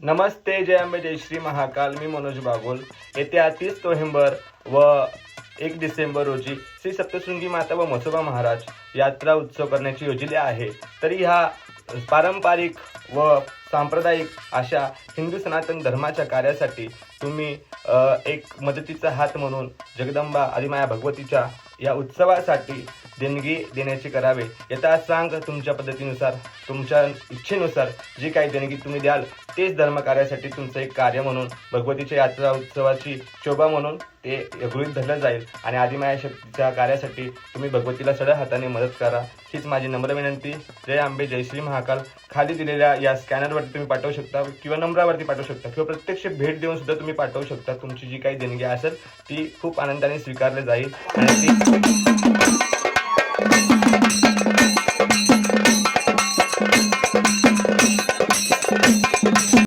नमस्ते, जय अंबे, जय श्री महाकाल. मी मनोज बागोल. येत्या 30 नोव्हेंबर व 1 डिसेंबर रोजी श्री सप्तशृंगी माता व म्हसोबा महाराज यात्रा उत्सव करण्याची योजली आहे. तरी ह्या पारंपरिक व सांप्रदायिक अशा हिंदू सनातन धर्माच्या कार्यासाठी तुम्ही एक मदतीचा हात म्हणून जगदंबा आदिमाया भगवतीच्या या उत्सवासाठी देणगी देण्याचे करावे. यथासांग तुमच्या पद्धतीनुसार, तुमच्या इच्छेनुसार जी काही देणगी तुम्ही द्याल तेच धर्मकार्यासाठी तुमचं एक कार्य म्हणून भगवतीच्या यात्रा उत्सवाची शोभा म्हणून ते गृहीत धरलं जाईल आणि आदिमाया शक्तीच्या कार्यासाठी तुम्ही भगवतीला सढळ हाताने मदत करा. हीच माझी नम्र विनंती. जय अंबे, जय श्री महाकाल. खाली दिलेल्या या स्कॅनरवरती तुम्ही पाठवू शकता किंवा नंबरावरती पाठवू शकता किंवा प्रत्यक्ष भेट देऊन सुद्धा तुम्ही पाठवू शकता. तुमची जी काही देणगी असेल ती खूप आनंदाने स्वीकारली जाईल आणि ती